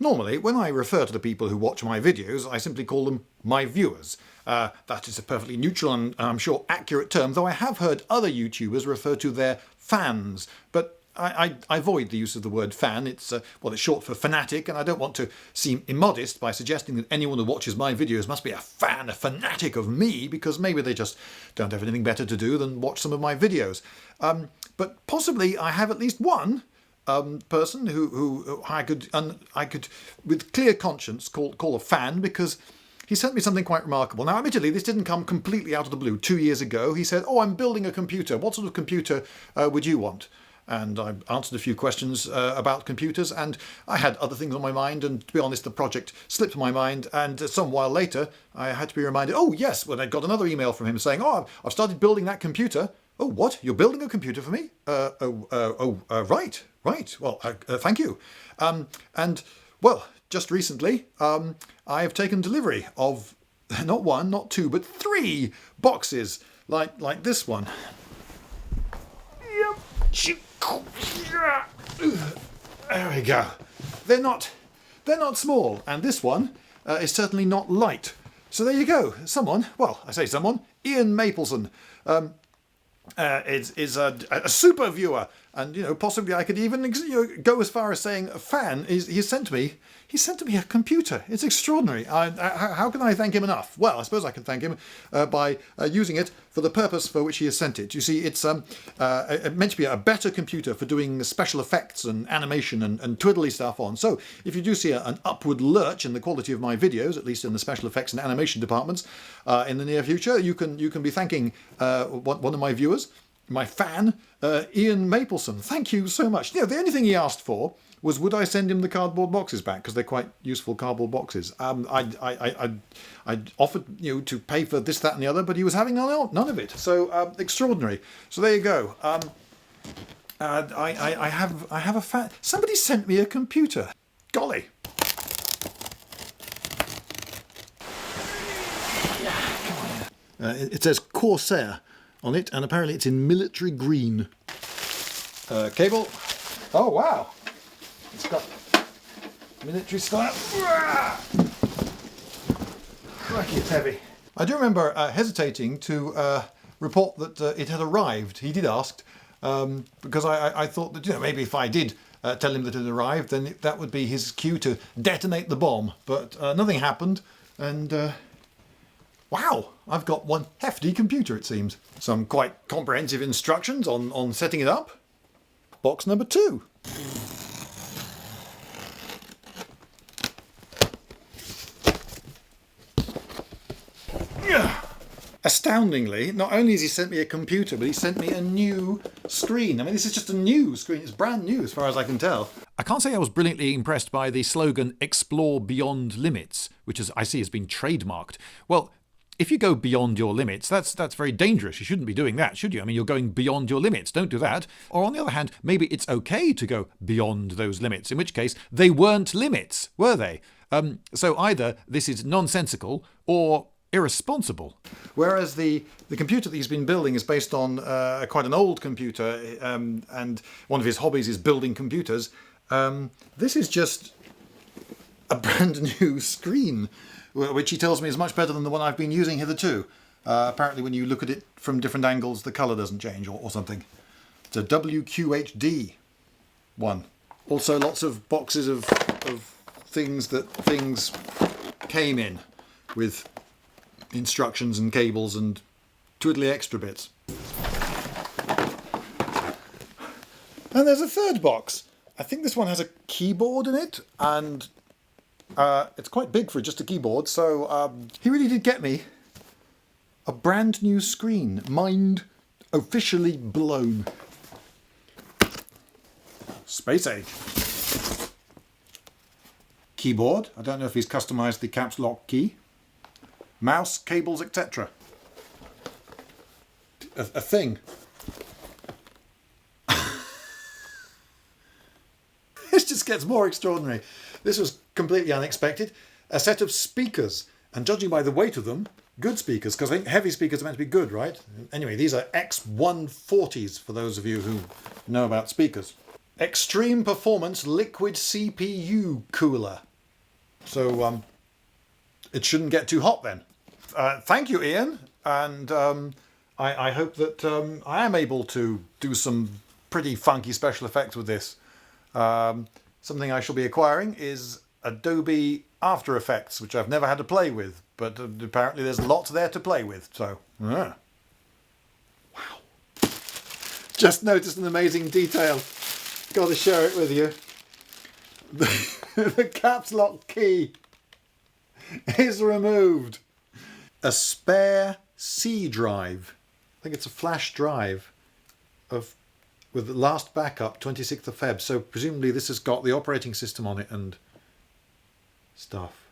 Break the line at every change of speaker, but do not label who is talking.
Normally, when I refer to the people who watch my videos, I simply call them my viewers. That is a perfectly neutral and I'm sure accurate term, though I have heard other YouTubers refer to their fans. But I avoid the use of the word fan. It's short for fanatic, and I don't want to seem immodest by suggesting that anyone who watches my videos must be a fan, a fanatic of me, because maybe they just don't have anything better to do than watch some of my videos. But possibly I have at least one person who I could with clear conscience call a fan, because he sent me something quite remarkable. Now, admittedly, this didn't come completely out of the blue. 2 years ago, he said, "Oh, I'm building a computer. What sort of computer would you want?" And I answered a few questions about computers, and I had other things on my mind, and to be honest, the project slipped my mind, and some while later, I had to be reminded, oh yes, when I got another email from him saying, "Oh, I've started building that computer." "Oh, what? You're building a computer for me?" Right. Well, thank you. And, well, just recently, I have taken delivery of not one, not two, but 3 boxes like this one. There we go. They're not small, and this one is certainly not light. So there you go. Someone, well, I say someone, Ian Mapleson, is a super viewer, and possibly I could even go as far as saying a fan. He sent me a computer. It's extraordinary. How can I thank him enough? Well, I suppose I can thank him by using it for the purpose for which he has sent it. You see, it's meant to be a better computer for doing special effects and animation and twiddly stuff on. So if you do see an upward lurch in the quality of my videos, at least in the special effects and animation departments, in the near future, you can be thanking one of my viewers, my fan, Ian Mapleson. Thank you so much. The only thing he asked for was, would I send him the cardboard boxes back, because they're quite useful cardboard boxes. I offered to pay for this, that and the other, but he was having none of it. So extraordinary. So there you go. I have a fan. Somebody sent me a computer. Golly. It says Corsair on it, and apparently it's in military green. Cable. Oh wow. It's got military style. Crikey, it's heavy. I do remember hesitating to report that it had arrived. He did ask, because I thought that maybe if I did tell him that it had arrived, then that would be his cue to detonate the bomb. But nothing happened, and wow, I've got one hefty computer, it seems. Some quite comprehensive instructions on setting it up. Box number 2. Astoundingly, not only has he sent me a computer, but he sent me a new screen. I mean, this is just a new screen. It's brand new as far as I can tell. I can't say I was brilliantly impressed by the slogan, "Explore beyond limits," which I see has been trademarked. Well, if you go beyond your limits, that's very dangerous. You shouldn't be doing that, should you? I mean, you're going beyond your limits. Don't do that. Or on the other hand, maybe it's okay to go beyond those limits, in which case they weren't limits, were they? So either this is nonsensical or irresponsible. Whereas the computer that he's been building is based on quite an old computer, and one of his hobbies is building computers. This is just a brand new screen, which he tells me is much better than the one I've been using hitherto. Apparently when you look at it from different angles, the colour doesn't change or something. It's a WQHD one. Also lots of boxes of things came in with instructions and cables and twiddly extra bits. And there's a third box. I think this one has a keyboard in it, and it's quite big for just a keyboard, so he really did get me a brand new screen. Mind officially blown. Space age. Keyboard. I don't know if he's customised the caps lock key. Mouse, cables, etc. A thing. This just gets more extraordinary. This was completely unexpected. A set of speakers, and judging by the weight of them, good speakers, because I think heavy speakers are meant to be good, right? Anyway, these are X140s for those of you who know about speakers. Extreme Performance Liquid CPU Cooler. So it shouldn't get too hot then. Thank you, Ian, and I hope that I am able to do some pretty funky special effects with this. Something I shall be acquiring is Adobe After Effects, which I've never had to play with, but apparently there's lots there to play with, so... Wow. Just noticed an amazing detail. Got to share it with you. The caps lock key is removed. A spare C drive. I think it's a flash drive with the last backup 26th of Feb. So presumably this has got the operating system on it and stuff.